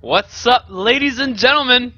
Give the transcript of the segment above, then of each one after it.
What's up, ladies and gentlemen?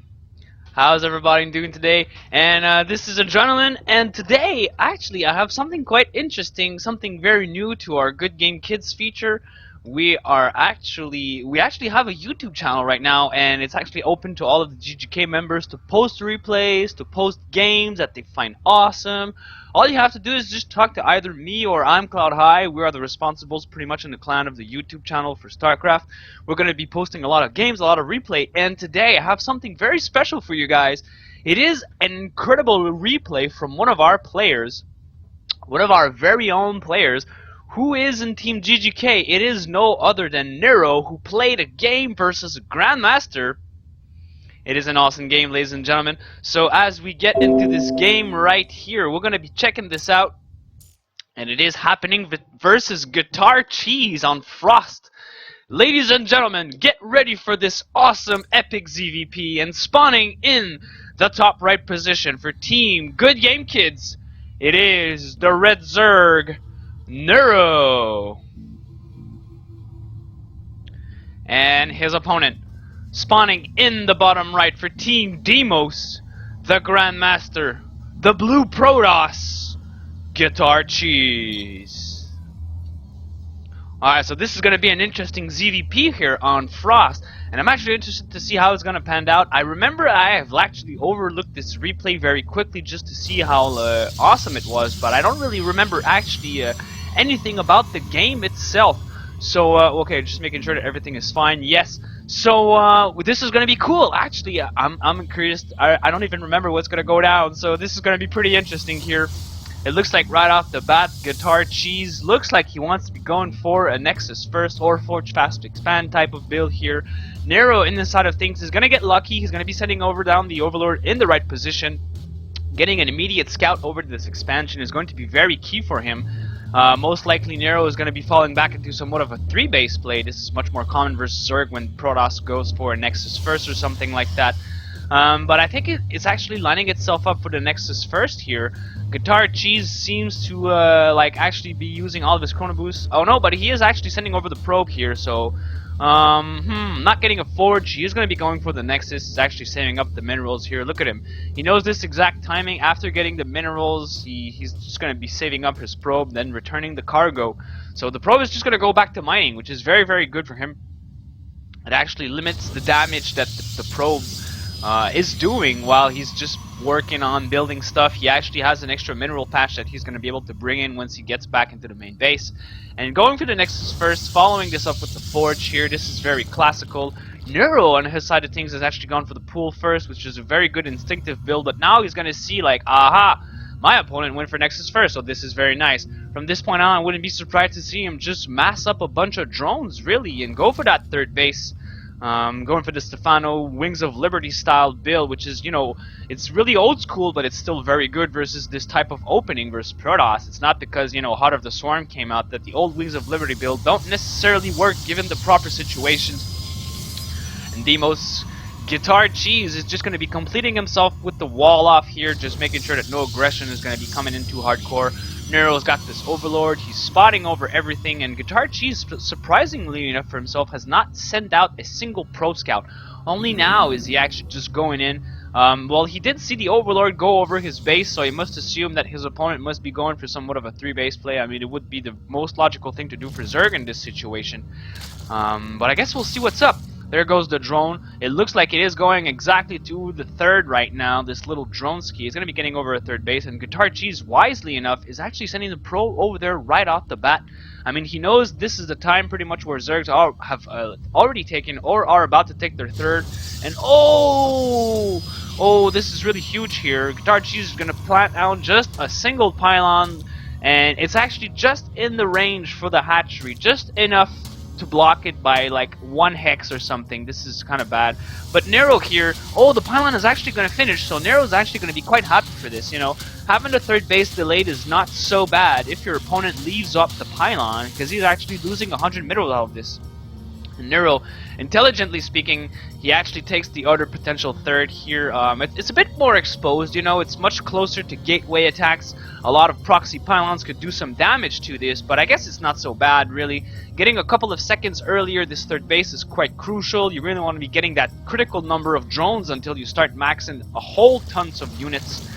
How's everybody doing today? And this is Adrenaline, and today, actually, I have something quite interesting, something very new to our Good Game Kids feature. We actually have a YouTube channel right now, and it's actually open to all of the GGK members to post replays, to post games that they find awesome. All you have to do is just talk to either me or I'm Cloud High. We are the responsibles pretty much in the clan of the YouTube channel for StarCraft. We're going to be posting a lot of games, a lot of replay, and today I have something very special for you guys. It is an incredible replay from one of our players, one of our very own players, who is in Team GGK. It is no other than Neuro, who played a game versus a Grandmaster. It is an awesome game, ladies and gentlemen. So as we get into this game right here, we're going to be checking this out. And it is happening versus GuitarCheese on Frost. Ladies and gentlemen, get ready for this awesome epic ZVP. And spawning in the top right position for Team Good Game Kids, it is the Red Zerg, Neuro. And his opponent, spawning in the bottom right for Team Demos, the Grandmaster, the Blue Protoss, GuitarCheese. Alright, so this is going to be an interesting ZVP here on Frost, and I'm actually interested to see how it's going to pan out. I remember I have actually overlooked this replay very quickly just to see how awesome it was, but I don't really remember actually anything about the game itself. So, okay, just making sure that everything is fine. Yes. So, this is gonna be cool. Actually, I'm curious. I don't even remember what's gonna go down. So this is gonna be pretty interesting here. It looks like right off the bat, GuitarCheese looks like he wants to be going for a Nexus first or Forge Fast Expand type of build here. Neuro, in this side of things, is gonna get lucky. He's gonna be sending over down the Overlord in the right position. Getting an immediate scout over to this expansion is going to be very key for him. Most likely Neuro is going to be falling back into somewhat of a 3-base play. This is much more common versus Zerg when Protoss goes for a Nexus first or something like that. But I think it's actually lining itself up for the Nexus first here. GuitarCheese seems to actually be using all of his Chrono Boost. Oh no, but he is actually sending over the probe here, so not getting a Forge. He is going to be going for the Nexus. He's actually saving up the minerals here. Look at him. He knows this exact timing. After getting the minerals, he's just going to be saving up his probe, then returning the cargo. So the probe is just going to go back to mining, which is very, very good for him. It actually limits the damage that the probe is doing while he's just working on building stuff. He actually has an extra mineral patch that he's going to be able to bring in once he gets back into the main base. And going for the Nexus first, following this up with the Forge here, this is very classical. Neuro on his side of things has actually gone for the Pool first, which is a very good instinctive build, but now he's going to see like, aha, my opponent went for Nexus first, so this is very nice. From this point on, I wouldn't be surprised to see him just mass up a bunch of drones, really, and go for that third base. Going for the Stefano Wings of Liberty style build, which is, you know, it's really old school, but it's still very good versus this type of opening versus Protoss. It's not because, you know, Heart of the Swarm came out that the old Wings of Liberty build don't necessarily work given the proper situations. And Demos, GuitarCheese is just going to be completing himself with the wall off here, just making sure that no aggression is going to be coming in too hardcore. Neuro's got this Overlord, he's spotting over everything, and GuitarCheese, surprisingly enough for himself, has not sent out a single Pro Scout. Only now is he actually just going in. Well, he did see the Overlord go over his base, so he must assume that his opponent must be going for somewhat of a 3-base play. I mean, it would be the most logical thing to do for Zerg in this situation. But I guess we'll see what's up. There goes the drone. It looks like it is going exactly to the third right now. This little drone ski is going to be getting over a third base, and GuitarCheese, wisely enough, is actually sending the Pro over there right off the bat. I mean, he knows this is the time pretty much where Zergs have already taken or are about to take their third. And oh, this is really huge here. GuitarCheese is going to plant down just a single pylon, and it's actually just in the range for the hatchery, just enough to block it by like 1 hex or something. This is kind of bad. But Neuro here, oh, the pylon is actually going to finish, so Nero's actually going to be quite happy for this, you know. Having the third base delayed is not so bad if your opponent leaves up the pylon, because he's actually losing 100 minerals out of this. Neuro, intelligently speaking, he actually takes the other potential third here. It's a bit more exposed, you know, it's much closer to gateway attacks. A lot of proxy pylons could do some damage to this, but I guess it's not so bad, really. Getting a couple of seconds earlier this third base is quite crucial. You really want to be getting that critical number of drones until you start maxing a whole tons of units.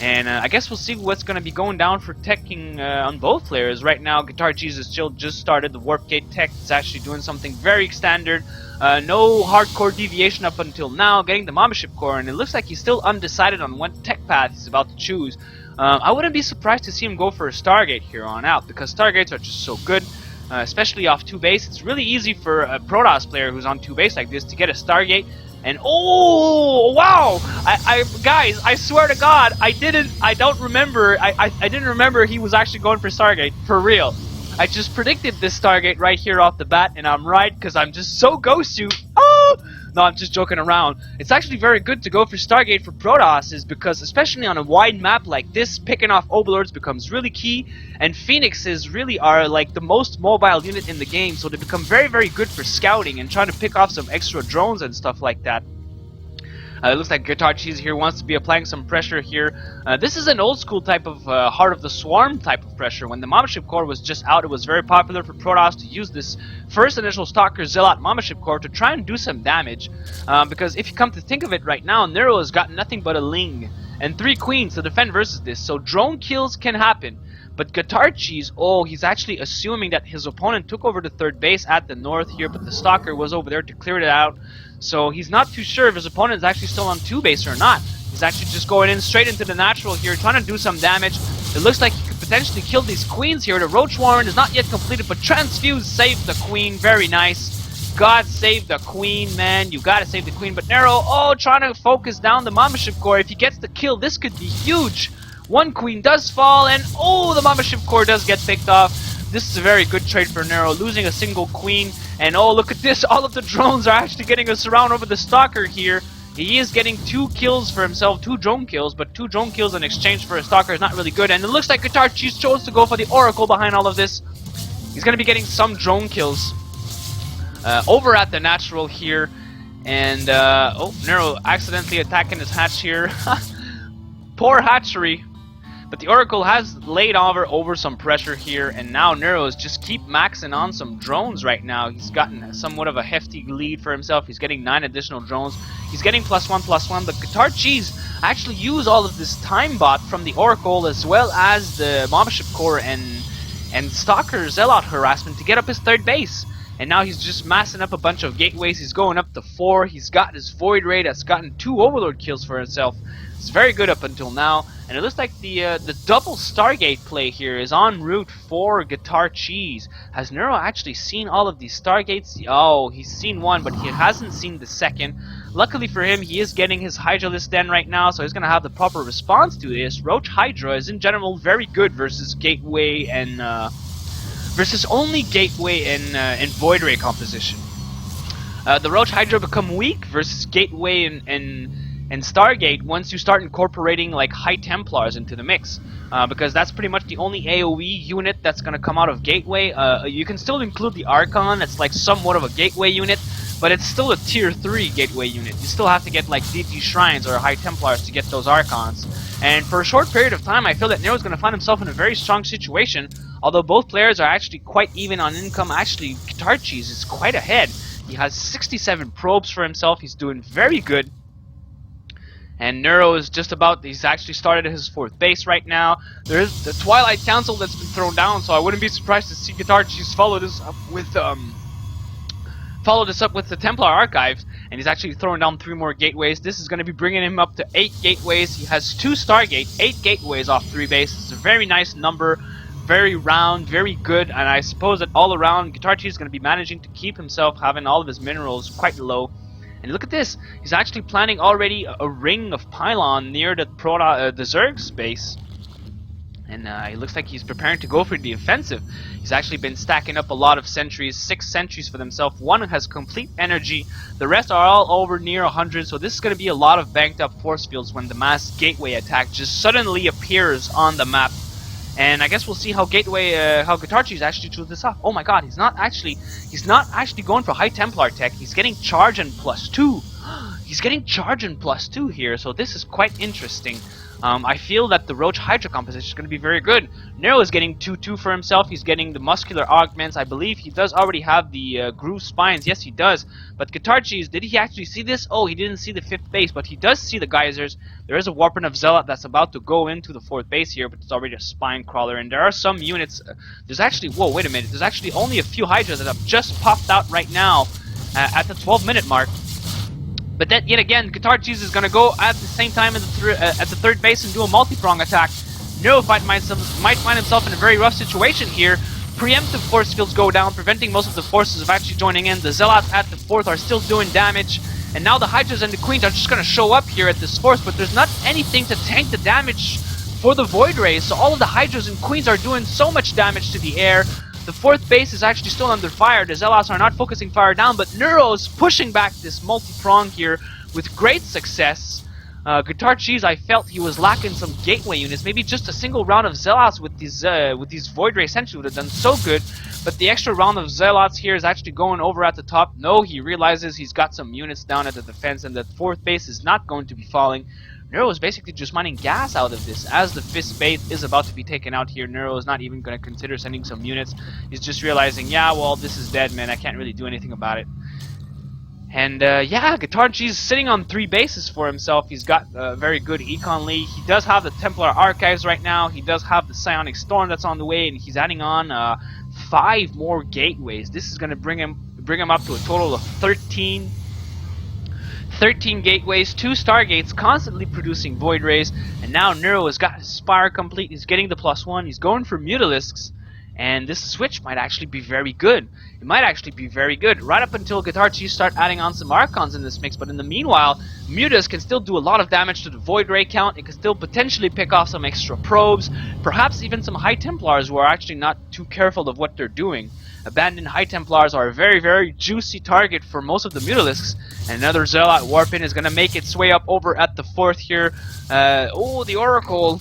And I guess we'll see what's going to be going down for teching on both players. Right now, GuitarCheese has just started the Warp Gate tech. It's actually doing something very standard. No hardcore deviation up until now, getting the Mama Ship Core, and it looks like he's still undecided on what tech path he's about to choose. I wouldn't be surprised to see him go for a Stargate here on out, because Stargates are just so good, especially off 2 base. It's really easy for a Protoss player who's on 2 base like this to get a Stargate. And oh wow! Guys, I swear to God, I don't remember. I didn't remember he was actually going for Stargate for real. I just predicted this Stargate right here off the bat, and I'm right because I'm just so Gosu. Oh no, I'm just joking around. It's actually very good to go for Stargate for Protosses because, especially on a wide map like this, picking off Overlords becomes really key. And Phoenixes really are like the most mobile unit in the game, so they become very good for scouting and trying to pick off some extra drones and stuff like that. It looks like GuitarCheese here wants to be applying some pressure here. This is an old school type of Heart of the Swarm type of pressure. When the Mama Ship Core was just out, it was very popular for Protoss to use this first initial Stalker Zealot Mama Ship Core to try and do some damage. Because if you come to think of it right now, Neuro has got nothing but a Ling and 3 Queens to defend versus this, so drone kills can happen. But GuitarCheese, oh, he's actually assuming that his opponent took over the third base at the north here, but the Stalker was over there to clear it out. So he's not too sure if his opponent is actually still on 2 base or not. He's actually just going in straight into the natural here, trying to do some damage. It looks like he could potentially kill these queens here. The Roach Warren is not yet completed, but Transfuse saved the queen. Very nice. God save the queen, man. You gotta save the queen. But Neuro, oh, trying to focus down the Mama Ship Core. If he gets the kill, this could be huge. 1 queen does fall, and oh, the Mama Ship Core does get picked off. This is a very good trade for Neuro, losing a single queen. And oh, look at this, all of the drones are actually getting a surround over the Stalker here. He is getting 2 kills for himself, 2 drone kills, but 2 drone kills in exchange for a Stalker is not really good. And it looks like GuitarCheese chose to go for the Oracle behind all of this. He's going to be getting some drone kills over at the natural here. And, oh, Neuro accidentally attacking his hatch here. Poor hatchery. But the Oracle has laid over some pressure here, and now Neuro is just keep maxing on some drones right now. He's gotten somewhat of a hefty lead for himself. He's getting 9 additional drones. He's getting +1/+1, but GuitarCheese actually used all of this time bot from the Oracle as well as the Mama Ship Core and Stalker Zealot harassment to get up his third base. And now he's just massing up a bunch of gateways. He's going up to 4. He's got his Void Ray that's gotten 2 Overlord kills for himself. It's very good up until now. And it looks like the double Stargate play here is en route for GuitarCheese. Has Neuro actually seen all of these Stargates? Oh, he's seen 1, but he hasn't seen the second. Luckily for him, he is getting his Hydralisk Den right now, so he's going to have the proper response to this. Roach Hydra is in general very good versus Gateway and versus only Gateway and Void Ray composition. The Roach Hydra become weak versus Gateway and Stargate once you start incorporating like High Templars into the mix, because that's pretty much the only AoE unit that's going to come out of Gateway. You can still include the Archon, that's like somewhat of a Gateway unit, but it's still a tier 3 Gateway unit. You still have to get like DT Shrines or High Templars to get those Archons. And for a short period of time, I feel that Nero's going to find himself in a very strong situation, although both players are actually quite even on income. Actually, GuitarCheese is quite ahead. He has 67 probes for himself. He's doing very good. And Neuro is just about, he's actually started his 4th base right now. There is the Twilight Council that's been thrown down, so I wouldn't be surprised to see GuitarCheese follow this up with the Templar Archives, and he's actually throwing down 3 more gateways. This is going to be bringing him up to 8 gateways. He has 2 Stargate, 8 gateways off 3 bases. It's a very nice number, very round, very good, and I suppose that all around GuitarCheese is going to be managing to keep himself having all of his minerals quite low. And look at this, he's actually planning already a ring of pylon near the Zerg's base. And it looks like he's preparing to go for the offensive. He's actually been stacking up a lot of sentries, 6 sentries for himself. 1 has complete energy, the rest are all over near 100, so this is going to be a lot of banked up force fields when the mass gateway attack just suddenly appears on the map. And I guess we'll see how how GuitarCheese actually chooses this off. Oh my god, he's not actually going for High Templar tech. He's getting charge and +2. He's getting charge and +2 here, so this is quite interesting. I feel that the Roach Hydra composition is going to be very good. Neuro is getting 2-2 for himself. He's getting the muscular augments. I believe he does already have the groove spines. Yes, he does. But GuitarCheese, did he actually see this? Oh, he didn't see the 5th base, but he does see the geysers. There is a Warpin of Zealot that's about to go into the 4th base here, but it's already a spine crawler. And there are some units. There's actually, whoa, wait a minute. There's actually only a few Hydras that have just popped out right now at the 12-minute mark. But then, yet again, GuitarCheese is going to go at the same time at the 3rd base and do a multi-prong attack. Neuro might find himself in a very rough situation here. Preemptive force fields go down, preventing most of the forces of actually joining in. The Zealots at the 4th are still doing damage. And now the Hydras and the Queens are just going to show up here at this 4th, but there's not anything to tank the damage for the Void Rays. So all of the Hydras and Queens are doing so much damage to the air. The 4th base is actually still under fire. The Zealots are not focusing fire down, but Neuro is pushing back this multi-prong here with great success. GuitarCheese, I felt he was lacking some gateway units. Maybe just a single round of Zealots with these Void Ray Sentry would have done so good. But the extra round of Zealots here is actually going over at the top. No, he realizes he's got some units down at the defense, and the 4th base is not going to be falling. Neuro is basically just mining gas out of this. As the 5th base is about to be taken out here, Neuro is not even going to consider sending some units. He's just realizing, yeah, well, this is dead, man. I can't really do anything about it. And, yeah, GuitarCheese is sitting on 3 bases for himself. He's got a very good Econ League. He does have the Templar Archives right now. He does have the Psionic Storm that's on the way, and he's adding on 5 more gateways. This is going to bring him up to a total of 13 gateways, 2 Stargates, constantly producing Void Rays, and now Neuro has got his Spire complete. He's getting the +1. He's going for Mutalisks, and this switch might actually be very good. It might actually be very good, right up until GuitarCheese start adding on some Archons in this mix, but in the meanwhile, Mutas can still do a lot of damage to the Void Ray count. It can still potentially pick off some extra probes, perhaps even some High Templars who are actually not too careful of what they're doing. Abandoned High Templars are a very, very juicy target for most of the Mutalisks. And another Zealot Warpin is going to make its way up over at the 4th here. Oh, the Oracle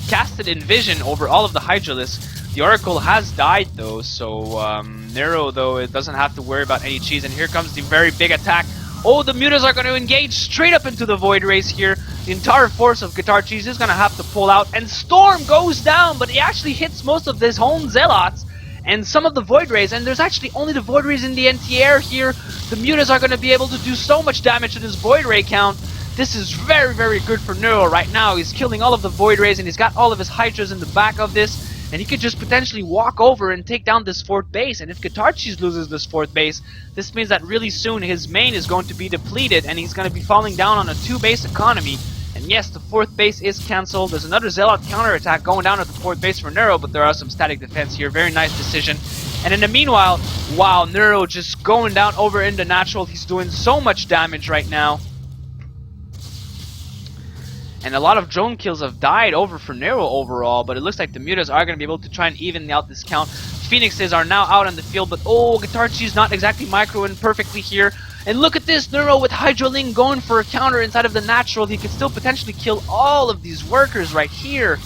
casted Envision over all of the Hydralisks. The Oracle has died though, so Neuro though, it doesn't have to worry about any cheese. And here comes the very big attack. Oh, the Mutas are going to engage straight up into the Void Rays here. The entire force of GuitarCheese is going to have to pull out, and Storm goes down, but he actually hits most of his own Zealots and some of the Void Rays, and there's actually only the Void Rays in the anti-air here. The Mutas are going to be able to do so much damage to this Void Ray count. This is very, very good for Neuro right now. He's killing all of the Void Rays, and he's got all of his Hydras in the back of this. And he could just potentially walk over and take down this 4th base. And if GuitarCheese loses this 4th base, this means that really soon his main is going to be depleted, and he's going to be falling down on a 2-base economy. And yes, the 4th base is cancelled. There's another Zealot counterattack going down at the 4th base for Neuro, but there are some static defense here. Very nice decision. And in the meanwhile, wow, Neuro just going down over into natural. He's doing so much damage right now. And a lot of drone kills have died over for Neuro overall, but it looks like the Mutas are going to be able to try and even out this count. Phoenixes are now out on the field, but oh, GuitarCheese not exactly microing perfectly here. And look at this, Neuro with Hydraling going for a counter inside of the natural. He could still potentially kill all of these workers right here.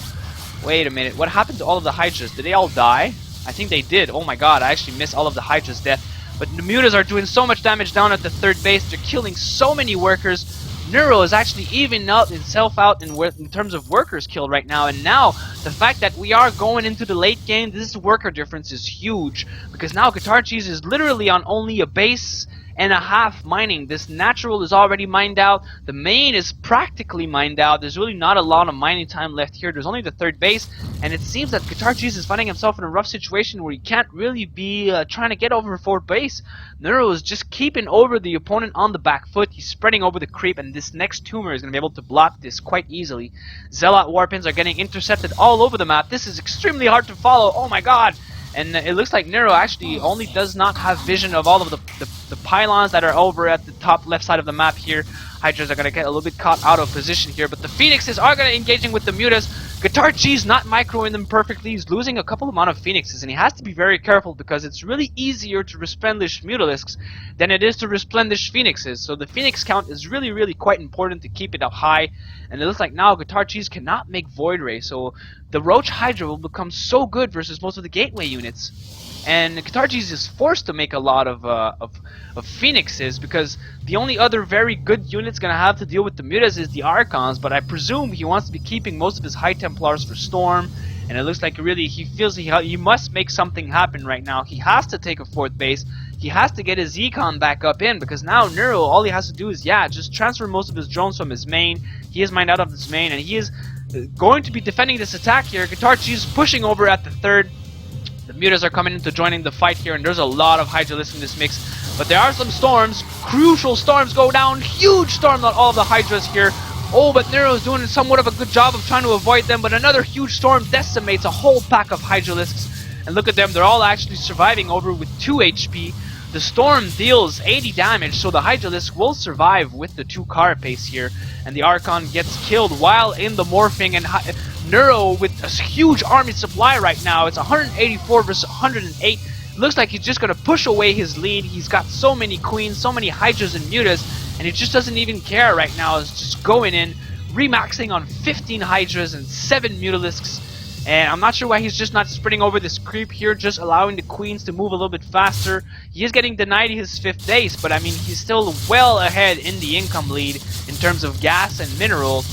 Wait a minute, what happened to all of the Hydras? Did they all die? I think they did. Oh my god, I actually missed all of the Hydra's death. But the Mutas are doing so much damage down at the 3rd base. They're killing so many workers. Neuro is actually evening out himself out in terms of workers killed right now, and now the fact that we are going into the late game, this worker difference is huge, because now GuitarCheese is literally on only a base and a half mining. This natural is already mined out. The main is practically mined out. There's really not a lot of mining time left here. There's only the 3rd base, and it seems that GuitarCheese is finding himself in a rough situation where he can't really be trying to get over 4th base. Neuro is just keeping over the opponent on the back foot. He's spreading over the creep, and this next tumor is going to be able to block this quite easily. Zealot Warpins are getting intercepted all over the map. This is extremely hard to follow. Oh my god! And it looks like Neuro actually only does not have vision of all of the pylons that are over at the top left side of the map here. Hydras are going to get a little bit caught out of position here, but the Phoenixes are going to engaging with the Mutas. GuitarCheese not microing them perfectly. He's losing a couple amount of Phoenixes, and he has to be very careful because it's really easier to resplenish Mutalisks than it is to resplenish Phoenixes. So the Phoenix count is really quite important to keep it up high. And it looks like now GuitarCheese cannot make Void Ray, so the Roach Hydra will become so good versus most of the Gateway units. And GuitarCheese is forced to make a lot of Phoenixes because the only other very good unit's gonna have to deal with the Mutas is the Archons, but I presume he wants to be keeping most of his High Templars for Storm, and it looks like really he feels he must make something happen right now. He has to take a 4th base. He has to get his Econ back up in because now Neuro, all he has to do is, yeah, just transfer most of his drones from his main. He is mined out of his main, and he is going to be defending this attack here. GuitarCheese pushing over at the 3rd. The Mutas are coming into joining the fight here, and there's a lot of Hydralisks in this mix. But there are some storms. Crucial storms go down. Huge storm on all of the Hydras here. Oh, but Neuro is doing somewhat of a good job of trying to avoid them. But another huge storm decimates a whole pack of Hydralisks. And look at them. They're all actually surviving over with 2 HP. The storm deals 80 damage, so the Hydralisk will survive with the 2 Carapace here. And the Archon gets killed while in the morphing, and Neuro with a huge army supply right now. It's 184 versus 108. Looks like he's just going to push away his lead. He's got so many Queens, so many Hydras and Mutas, and he just doesn't even care right now. It's just going in, remaxing on 15 Hydras and 7 Mutalisks. And I'm not sure why he's just not sprinting over this creep here, just allowing the Queens to move a little bit faster. He is getting denied his 5th base, but I mean, he's still well ahead in the income lead in terms of gas and minerals.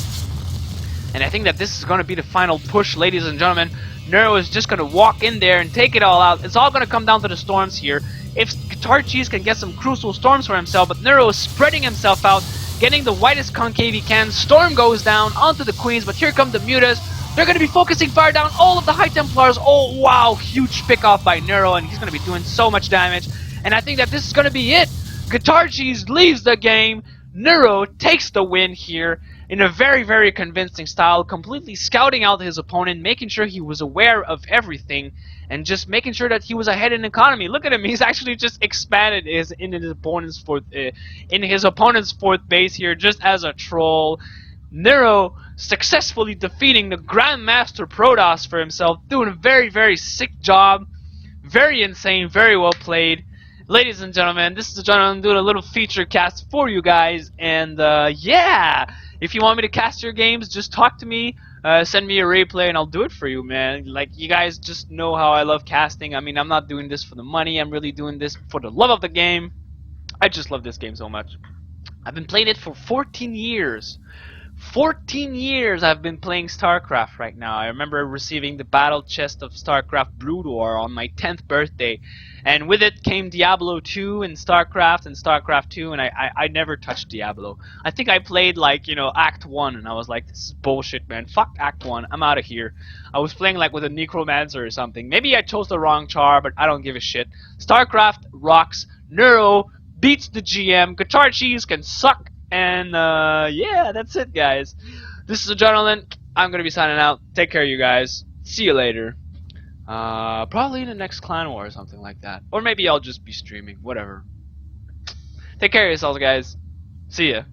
And I think that this is going to be the final push, ladies and gentlemen. Neuro is just going to walk in there and take it all out. It's all going to come down to the storms here. If GuitarCheese can get some crucial storms for himself, but Neuro is spreading himself out, getting the widest concave he can. Storm goes down onto the Queens, but here come the Mutas. They're going to be focusing fire down all of the High Templars. Oh, wow. Huge pick off by Neuro, and he's going to be doing so much damage. And I think that this is going to be it. GuitarCheese leaves the game. Neuro takes the win here in a very convincing style, completely scouting out his opponent, making sure he was aware of everything, and just making sure that he was ahead in economy. Look at him; he's actually just expanded in his opponent's 4th base here, just as a troll. Neuro successfully defeating the Grandmaster Protoss for himself, doing a very sick job, very insane, very well played. Ladies and gentlemen, this is the gentleman doing a little feature cast for you guys, and yeah, if you want me to cast your games, just talk to me, send me a replay, and I'll do it for you, man. Like, you guys just know how I love casting. I mean, I'm not doing this for the money, I'm really doing this for the love of the game. I just love this game so much. I've been playing it for 14 years. 14 years I've been playing StarCraft right now. I remember receiving the battle chest of StarCraft Brood War on my 10th birthday. And with it came Diablo 2 and StarCraft 2, and I never touched Diablo. I think I played, like, you know, Act 1, and I was like, this is bullshit, man. Fuck Act 1. I'm out of here. I was playing, like, with a Necromancer or something. Maybe I chose the wrong char, but I don't give a shit. StarCraft rocks. Neuro beats the GM. GuitarCheese can suck. And, yeah, that's it, guys. This is a gentleman. I'm gonna be signing out. Take care, you guys. See you later. Probably in the next Clan War or something like that. Or maybe I'll just be streaming. Whatever. Take care of yourselves, guys. See ya.